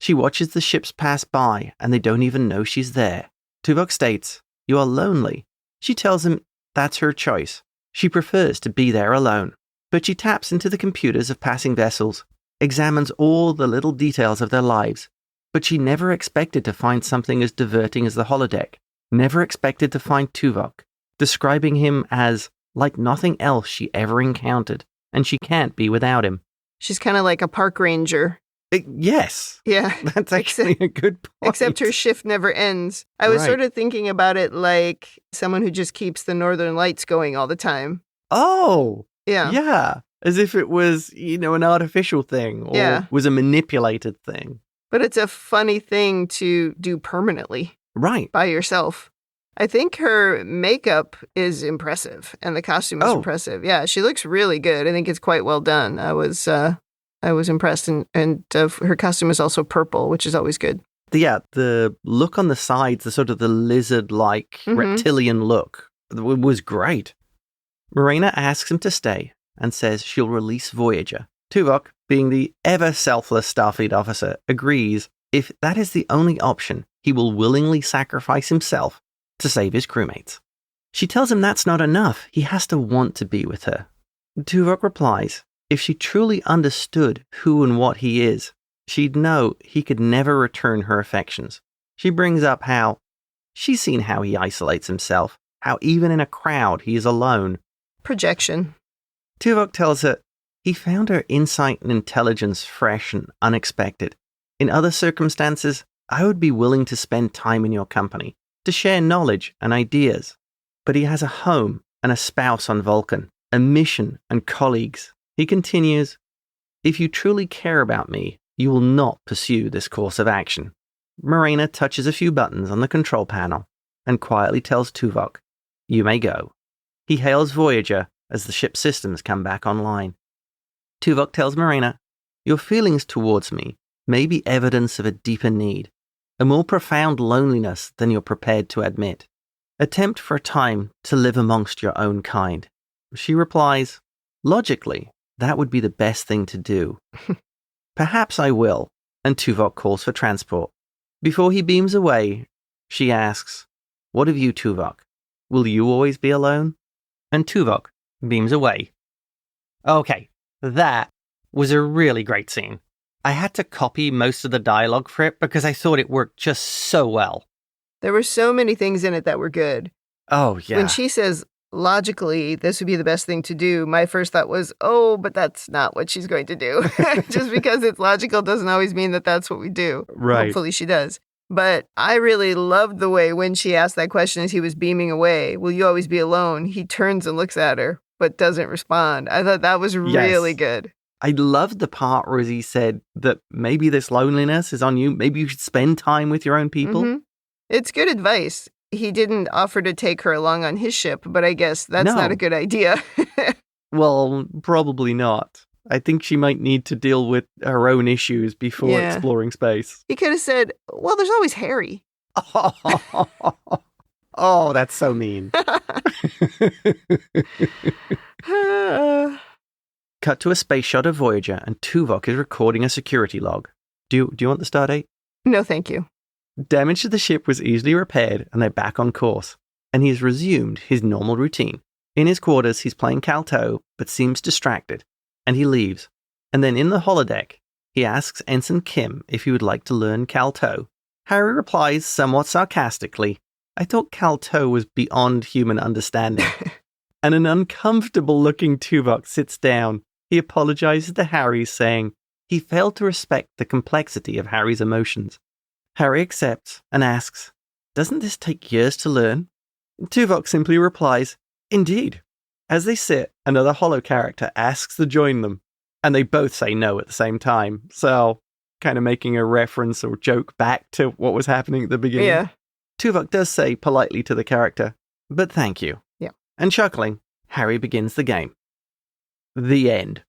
She watches the ships pass by, and they don't even know she's there. Tuvok states, "You are lonely." She tells him that's her choice. She prefers to be there alone. But she taps into the computers of passing vessels, examines all the little details of their lives. But she never expected to find something as diverting as the holodeck, never expected to find Tuvok, describing him as like nothing else she ever encountered, and she can't be without him. She's kind of like a park ranger. Yes. Yeah. That's actually a good point. Except her shift never ends. I was Right. sort of thinking about it like someone who just keeps the northern lights going all the time. Oh, Yeah. yeah. As if it was, an artificial thing or was a manipulated thing. But it's a funny thing to do permanently Right. by yourself. I think her makeup is impressive and the costume is impressive. Yeah, she looks really good. I think it's quite well done. I was impressed, and her costume is also purple, which is always good. The look on the sides, the sort of the lizard-like reptilian look, was great. Marayna asks him to stay and says she'll release Voyager. Tuvok, being the ever-selfless Starfleet officer, agrees if that is the only option, he will willingly sacrifice himself to save his crewmates. She tells him that's not enough. He has to want to be with her. Tuvok replies, if she truly understood who and what he is, she'd know he could never return her affections. She brings up how she's seen how he isolates himself, how even in a crowd he is alone. Projection. Tuvok tells her he found her insight and intelligence fresh and unexpected. In other circumstances, I would be willing to spend time in your company, to share knowledge and ideas. But he has a home and a spouse on Vulcan, a mission and colleagues. He continues, if you truly care about me, you will not pursue this course of action. Marayna touches a few buttons on the control panel and quietly tells Tuvok, you may go. He hails Voyager as the ship's systems come back online. Tuvok tells Marayna, your feelings towards me may be evidence of a deeper need, a more profound loneliness than you're prepared to admit. Attempt for a time to live amongst your own kind. She replies, logically, that would be the best thing to do. Perhaps I will, and Tuvok calls for transport. Before he beams away, she asks, what of you, Tuvok? Will you always be alone? And Tuvok beams away. Okay, that was a really great scene. I had to copy most of the dialogue for it because I thought it worked just so well. There were so many things in it that were good. Oh, yeah. When she says, logically, this would be the best thing to do, my first thought was, oh, but that's not what she's going to do. Just because it's logical doesn't always mean that that's what we do. Right. Hopefully she does. But I really loved the way when she asked that question as he was beaming away, will you always be alone? He turns and looks at her, but doesn't respond. I thought that was really good. I loved the part where he said that maybe this loneliness is on you. Maybe you should spend time with your own people. Mm-hmm. It's good advice. he didn't offer to take her along on his ship, but I guess that's not a good idea. Well, probably not. I think she might need to deal with her own issues before exploring space. He could have said, well, there's always Harry. Oh, that's so mean. Cut to a space shot of Voyager, and Tuvok is recording a security log. Do you want the stardate? No, thank you. Damage to the ship was easily repaired, and they're back on course. And he has resumed his normal routine. In his quarters, he's playing Calto, but seems distracted. And he leaves. And then in the holodeck, he asks Ensign Kim if he would like to learn Calto. Harry replies somewhat sarcastically, I thought Calto was beyond human understanding. And an uncomfortable-looking Tuvok sits down. He apologizes to Harry, saying he failed to respect the complexity of Harry's emotions. Harry accepts and asks, doesn't this take years to learn? Tuvok simply replies, indeed. As they sit, another holo character asks to join them, and they both say no at the same time. So, kind of making a reference or joke back to what was happening at the beginning. Yeah. Tuvok does say politely to the character, but thank you. Yeah. And chuckling, Harry begins the game. The end.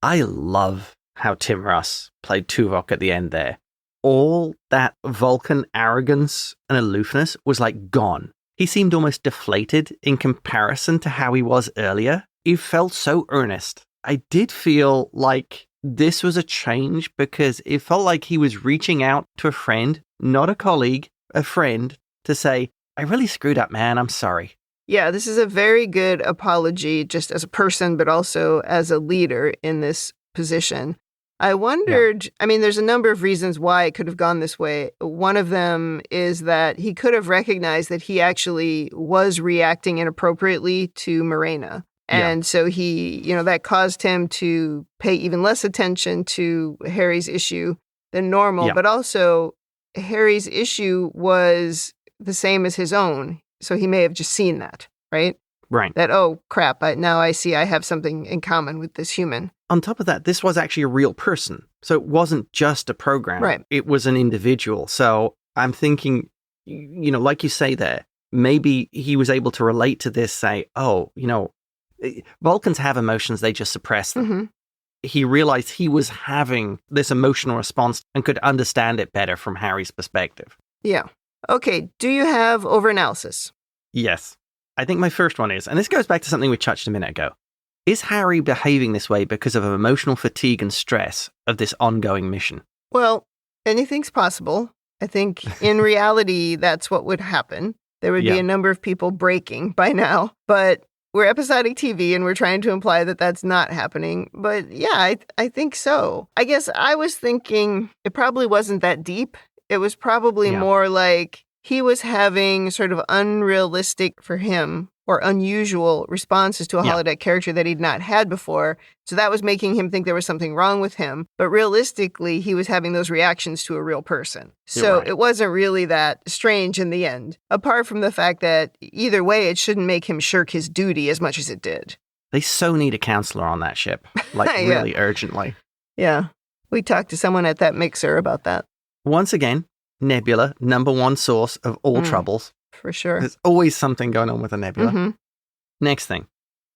I love how Tim Russ played Tuvok at the end there. All that Vulcan arrogance and aloofness was like gone. He seemed almost deflated in comparison to how he was earlier. He felt so earnest. I did feel like this was a change because it felt like he was reaching out to a friend, not a colleague, a friend, to say, I really screwed up, man. I'm sorry. Yeah, this is a very good apology just as a person, but also as a leader in this position. I wondered, I mean, there's a number of reasons why it could have gone this way. One of them is that he could have recognized that he actually was reacting inappropriately to Marayna. And so he, that caused him to pay even less attention to Harry's issue than normal. Yeah. But also, Harry's issue was the same as his own. So he may have just seen that, right? Right. That, oh, crap, now I see I have something in common with this human. On top of that, this was actually a real person. So it wasn't just a program. Right. It was an individual. So I'm thinking, like you say there, maybe he was able to relate to this, say, Vulcans have emotions, they just suppress them. Mm-hmm. He realized he was having this emotional response and could understand it better from Harry's perspective. Yeah. Okay, do you have overanalysis? Yes. I think my first one is, and this goes back to something we touched a minute ago. Is Harry behaving this way because of emotional fatigue and stress of this ongoing mission? Well, anything's possible. I think in reality, that's what would happen. There would be a number of people breaking by now, but we're episodic TV and we're trying to imply that that's not happening. But yeah, I think so. I guess I was thinking it probably wasn't that deep. It was probably more like he was having sort of unrealistic for him or unusual responses to a holodeck character that he'd not had before. So that was making him think there was something wrong with him. But realistically, he was having those reactions to a real person. So it wasn't really that strange in the end, apart from the fact that either way, it shouldn't make him shirk his duty as much as it did. They so need a counselor on that ship, like really urgently. Yeah. We talked to someone at that mixer about that. Once again, Nebula, number one source of all troubles. For sure. There's always something going on with a nebula. Mm-hmm. Next thing.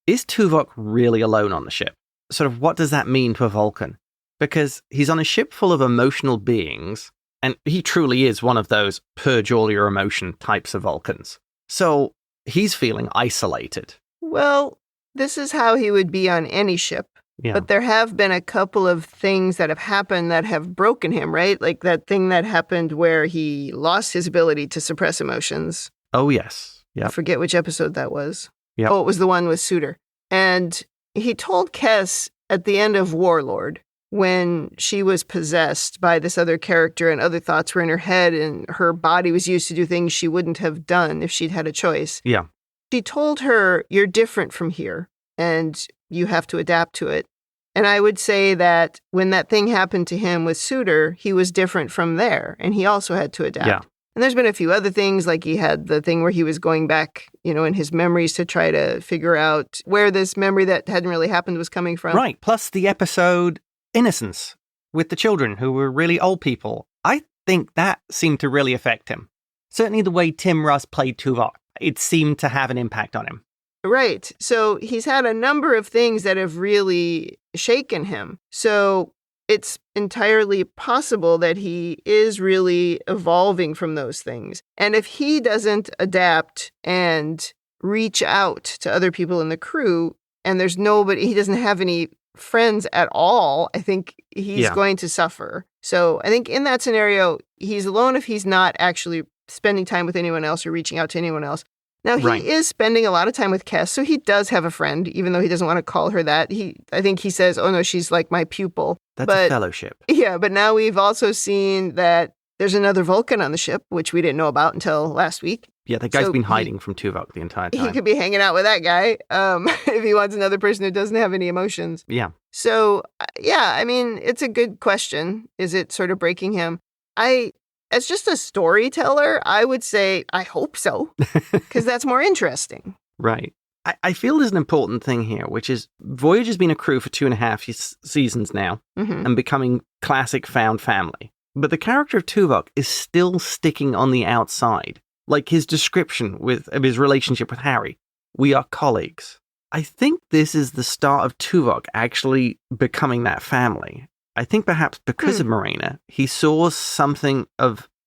Is Tuvok really alone on the ship? Sort of what does that mean to a Vulcan? Because he's on a ship full of emotional beings, and he truly is one of those purge all your emotion types of Vulcans. So he's feeling isolated. Well, this is how he would be on any ship. Yeah. But there have been a couple of things that have happened that have broken him, right? Like that thing that happened where he lost his ability to suppress emotions. Oh, yes. Yeah. I forget which episode that was. Yep. Oh, it was the one with Suter. And he told Kes at the end of Warlord, when she was possessed by this other character and other thoughts were in her head and her body was used to do things she wouldn't have done if she'd had a choice. Yeah. She told her, you're different from here and you have to adapt to it. And I would say that when that thing happened to him with Suter, he was different from there and he also had to adapt. Yeah. And there's been a few other things, like he had the thing where he was going back, in his memories to try to figure out where this memory that hadn't really happened was coming from. Right. Plus the episode Innocence with the children who were really old people. I think that seemed to really affect him. Certainly the way Tim Russ played Tuvok, it seemed to have an impact on him. Right. So he's had a number of things that have really shaken him. So it's entirely possible that he is really evolving from those things. And if he doesn't adapt and reach out to other people in the crew, and there's nobody, he doesn't have any friends at all, I think he's going to suffer. So I think in that scenario, he's alone if he's not actually spending time with anyone else or reaching out to anyone else. Now, he is spending a lot of time with Kes, so he does have a friend, even though he doesn't want to call her that. I think he says, oh, no, she's like my pupil. That's a fellowship. Yeah, but now we've also seen that there's another Vulcan on the ship, which we didn't know about until last week. Yeah, the guy's been hiding from Tuvok the entire time. He could be hanging out with that guy if he wants another person who doesn't have any emotions. Yeah. So, yeah, I mean, it's a good question. Is it sort of breaking him? As just a storyteller, I would say, I hope so, because that's more interesting. Right. I feel there's an important thing here, which is Voyager's been a crew for 2.5 seasons now and becoming classic found family. But the character of Tuvok is still sticking on the outside. Like his description of his relationship with Harry. We are colleagues. I think this is the start of Tuvok actually becoming that family. I think perhaps because of Marayna, he saw something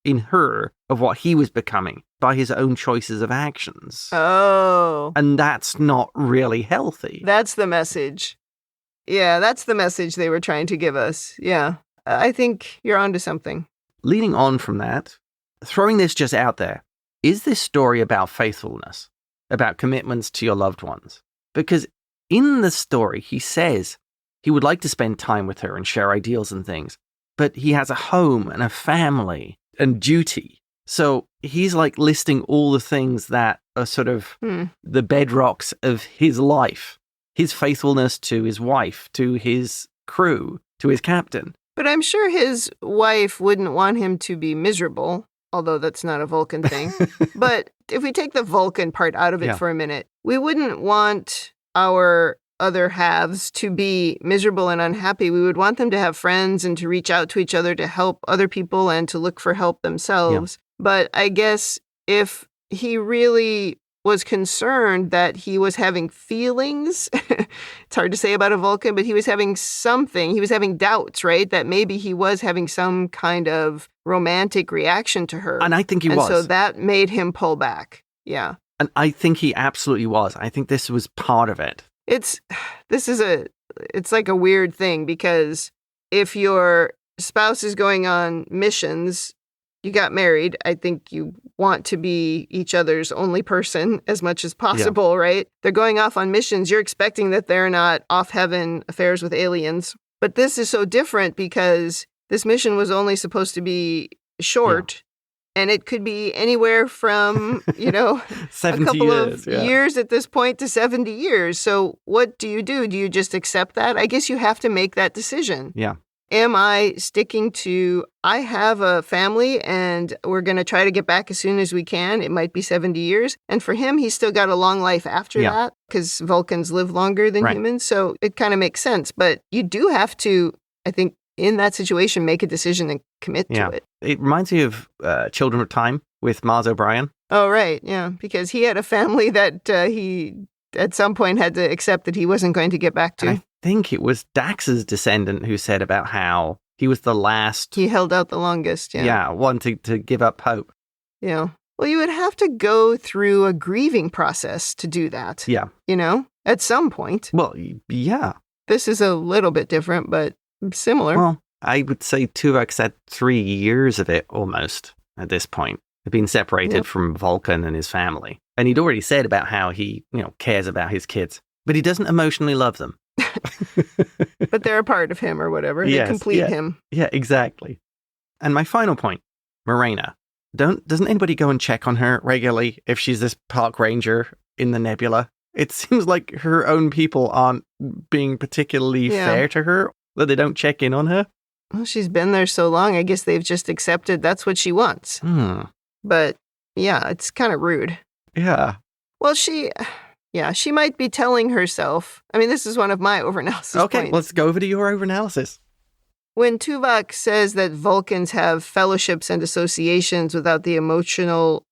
in her of what he was becoming by his own choices of actions. Oh. And that's not really healthy. That's the message. Yeah, that's the message they were trying to give us. Yeah, I think you're onto something. Leading on from that, throwing this just out there, is this story about faithfulness, about commitments to your loved ones? Because in the story, he says he would like to spend time with her and share ideals and things, but he has a home and a family and duty. So he's like listing all the things that are sort of the bedrocks of his life. His faithfulness to his wife, to his crew, to his captain. But I'm sure his wife wouldn't want him to be miserable. Although that's not a Vulcan thing. But if we take the Vulcan part out of it for a minute, we wouldn't want our other halves to be miserable and unhappy. We would want them to have friends and to reach out to each other to help other people and to look for help themselves. Yeah. But I guess if he really was concerned that he was having feelings, it's hard to say about a Vulcan, but he was having something, he was having doubts, right? That maybe he was having some kind of romantic reaction to her. And I think he was. So that made him pull back. Yeah. And I think he absolutely was. I think this was part of it. It's like a weird thing because if your spouse is going on missions, you got married, I think you want to be each other's only person as much as possible, right? They're going off on missions. You're expecting that they're not off having affairs with aliens. But this is so different because this mission was only supposed to be short. And it could be anywhere from, 70 a couple years, of years at this point to 70 years. So what do? Do you just accept that? I guess you have to make that decision. Yeah. Am I sticking to, I have a family and we're going to try to get back as soon as we can. It might be 70 years. And for him, he's still got a long life after that because Vulcans live longer than humans. So it kind of makes sense. But you do have to, I think, in that situation, make a decision and commit to it. It reminds me of Children of Time with Mars O'Brien. Oh, right. Yeah. Because he had a family that he at some point had to accept that he wasn't going to get back to. I think it was Dax's descendant who said about how he was the last. He held out the longest. Yeah. Yeah. One to give up hope. Yeah. Well, you would have to go through a grieving process to do that. Yeah. At some point. Well, yeah. This is a little bit different, but similar. Well, I would say Tuvok's had 3 years of it almost at this point. They've been separated from Vulcan and his family. And he'd already said about how he, cares about his kids, but he doesn't emotionally love them. But they're a part of him or whatever. They complete him. Yeah, exactly. And my final point, Marayna. Doesn't anybody go and check on her regularly if she's this park ranger in the nebula? It seems like her own people aren't being particularly fair to her, that they don't check in on her. Well, she's been there so long, I guess they've just accepted that's what she wants. But, it's kind of rude. Yeah. Well, she might be telling herself, I mean, this is one of my overanalysis points. Okay, let's go over to your overanalysis. When Tuvok says that Vulcans have fellowships and associations without the emotional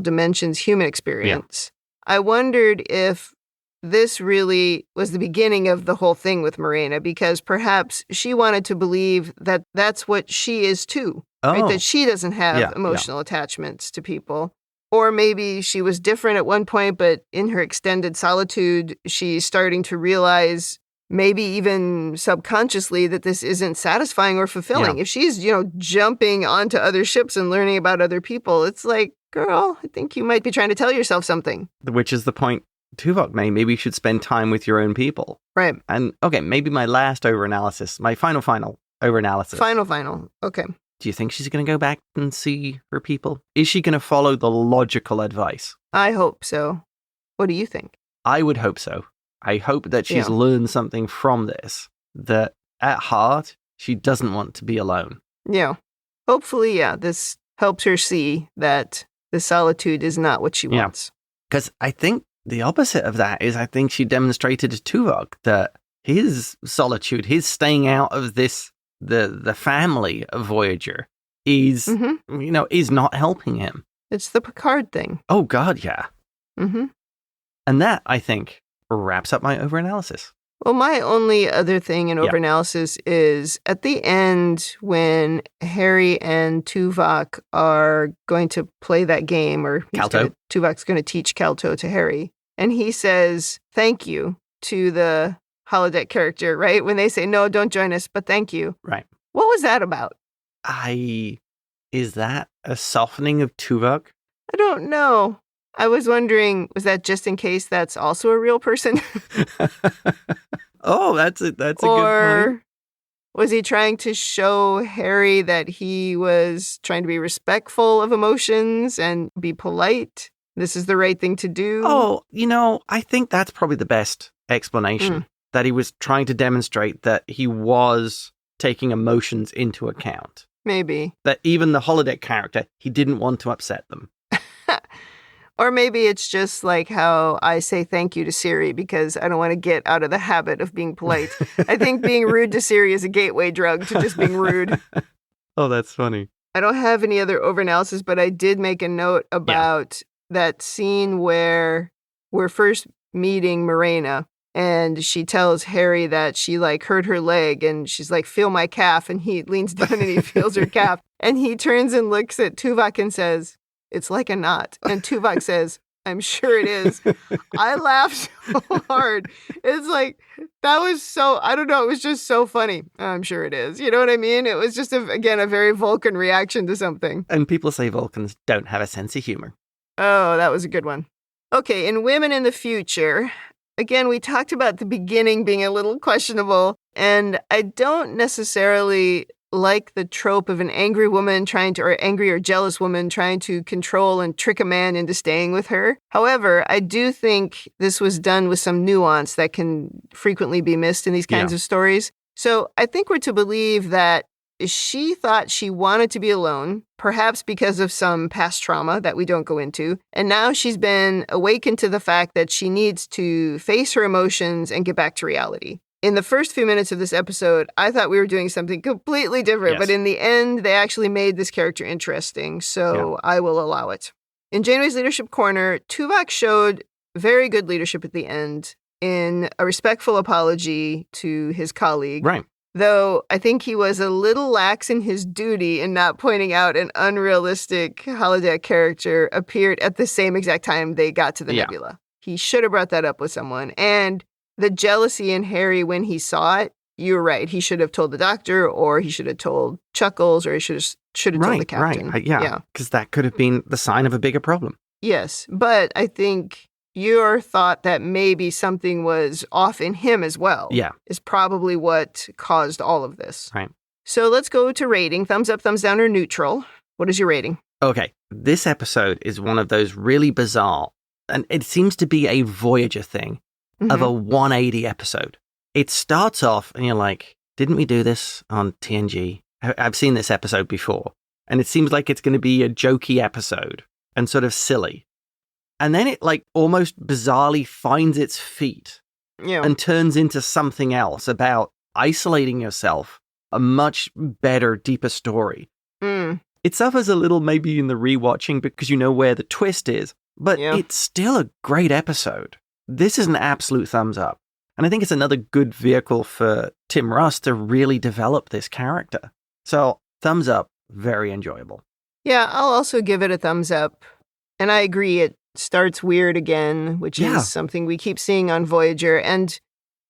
dimensions human experience, I wondered if this really was the beginning of the whole thing with Marayna, because perhaps she wanted to believe that that's what she is too, right? That she doesn't have emotional attachments to people. Or maybe she was different at one point, but in her extended solitude, she's starting to realize, maybe even subconsciously, that this isn't satisfying or fulfilling. If she's, jumping onto other ships and learning about other people, it's like, girl, I think you might be trying to tell yourself something. Which is the point Tuvok made. Maybe you should spend time with your own people. Right. And, okay, maybe my last overanalysis, my final overanalysis. Final. Okay. Do you think she's going to go back and see her people? Is she going to follow the logical advice? I hope so. What do you think? I would hope so. I hope that she's learned something from this, that at heart, she doesn't want to be alone. Yeah. Hopefully, this helps her see that the solitude is not what she wants. Because I think the opposite of that is, I think she demonstrated to Tuvok that his solitude, his staying out of this, the family of Voyager, is, is not helping him. It's the Picard thing. Oh, God, yeah. Mm-hmm. And that, I think, wraps up my overanalysis. Well, my only other thing in overanalysis is at the end when Harry and Tuvok are going to play that game, or Tuvok's going to teach Calto to Harry, and he says thank you to the holodeck character, right? When they say, no, don't join us, but thank you. Right. What was that about? Is that a softening of Tuvok? I don't know. I was wondering, was that just in case that's also a real person? Oh, that's a good point. Or was he trying to show Harry that he was trying to be respectful of emotions and be polite? This is the right thing to do? Oh, I think that's probably the best explanation. That he was trying to demonstrate that he was taking emotions into account. Maybe. That even the holodeck character, he didn't want to upset them. Or maybe it's just like how I say thank you to Siri because I don't want to get out of the habit of being polite. I think being rude to Siri is a gateway drug to just being rude. Oh, that's funny. I don't have any other overanalysis, but I did make a note about that scene where we're first meeting Marayna and she tells Harry that she hurt her leg and she's like, feel my calf. And he leans down and he feels her calf. And he turns and looks at Tuvok and says, it's like a knot. And Tuvok says, I'm sure it is. I laughed so hard. It's like, that was so, I don't know, it was just so funny. I'm sure it is. You know what I mean? It was just, again, a very Vulcan reaction to something. And people say Vulcans don't have a sense of humor. Oh, that was a good one. Okay, in Women in the Future, again, we talked about the beginning being a little questionable, and I don't necessarily like the trope of an angry woman or angry or jealous woman trying to control and trick a man into staying with her. However, I do think this was done with some nuance that can frequently be missed in these kinds of stories. So I think we're to believe that she thought she wanted to be alone, perhaps because of some past trauma that we don't go into. And now she's been awakened to the fact that she needs to face her emotions and get back to reality. In the first few minutes of this episode, I thought we were doing something completely different, but in the end, they actually made this character interesting, so I will allow it. In Janeway's Leadership Corner, Tuvok showed very good leadership at the end in a respectful apology to his colleague. Right. Though I think he was a little lax in his duty in not pointing out an unrealistic holodeck character appeared at the same exact time they got to the nebula. He should have brought that up with someone. And the jealousy in Harry when he saw it, you're right. He should have told the doctor, or he should have told Chuckles, or he should have told the captain. Right, yeah. Because that could have been the sign of a bigger problem. Yes, but I think your thought that maybe something was off in him as well is probably what caused all of this. Right. So let's go to rating. Thumbs up, thumbs down, or neutral. What is your rating? Okay, this episode is one of those really bizarre, and it seems to be a Voyager thing, of a 180 episode. It starts off and you're like, didn't we do this on TNG? I've seen this episode before. And it seems like it's going to be a jokey episode and sort of silly. And then it almost bizarrely finds its feet and turns into something else about isolating yourself a much better, deeper story. Mm. It suffers a little maybe in the rewatching because you know where the twist is, but it's still a great episode. This is an absolute thumbs up. And I think it's another good vehicle for Tim Russ to really develop this character. So, thumbs up, very enjoyable. Yeah, I'll also give it a thumbs up. And I agree, it starts weird again, which is something we keep seeing on Voyager. And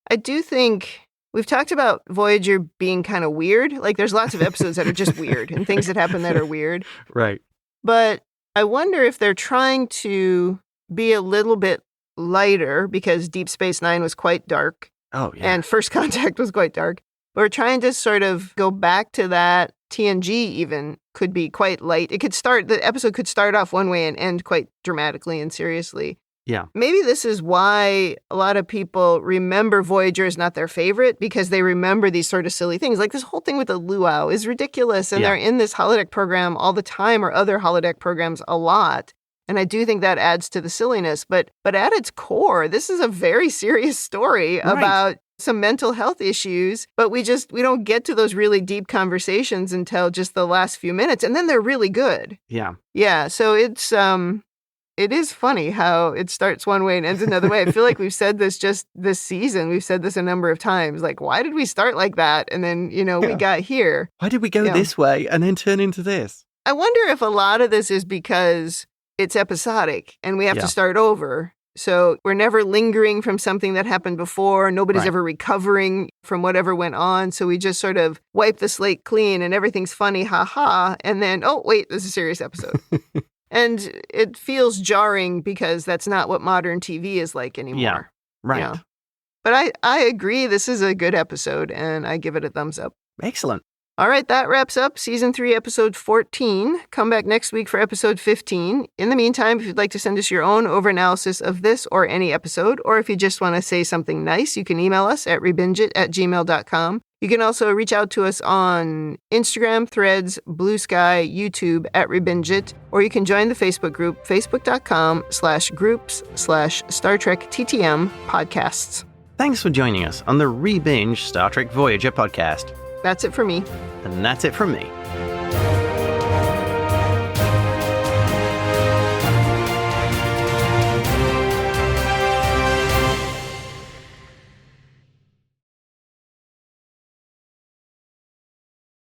I do think we've talked about Voyager being kind of weird. Like, there's lots of episodes that are just weird and things that happen that are weird. Right. But I wonder if they're trying to be a little bit lighter, because Deep Space Nine was quite dark. Oh, yeah. And First Contact was quite dark. We're trying to sort of go back to that. TNG even could be quite light. The episode could start off one way and end quite dramatically and seriously. Yeah. Maybe this is why a lot of people remember Voyager as not their favorite, because they remember these sort of silly things. Like this whole thing with the luau is ridiculous, and they're in this holodeck program all the time, or other holodeck programs a lot. And I do think that adds to the silliness. But at its core, this is a very serious story about some mental health issues. But we don't get to those really deep conversations until just the last few minutes. And then they're really good. Yeah. Yeah. So it is funny how it starts one way and ends another way. I feel like we've said this just this season. We've said this a number of times. Like, why did we start like that? And then, we got here. Why did we go this way and then turn into this? I wonder if a lot of this is because it's episodic and we have to start over. So we're never lingering from something that happened before. Nobody's ever recovering from whatever went on. So we just sort of wipe the slate clean and everything's funny, ha. And then, oh, wait, this is a serious episode. And it feels jarring because that's not what modern TV is like anymore. Yeah, right. Yeah. But I agree. This is a good episode and I give it a thumbs up. Excellent. All right, that wraps up Season 3, Episode 14. Come back next week for Episode 15. In the meantime, if you'd like to send us your own overanalysis of this or any episode, or if you just want to say something nice, you can email us at ReBingeIT@gmail.com. You can also reach out to us on Instagram, Threads, Blue Sky, YouTube at ReBingeIT, or you can join the Facebook group, facebook.com/groups/Star Trek TTM podcasts. Thanks for joining us on the ReBinge Star Trek Voyager podcast. That's it for me. And that's it from me.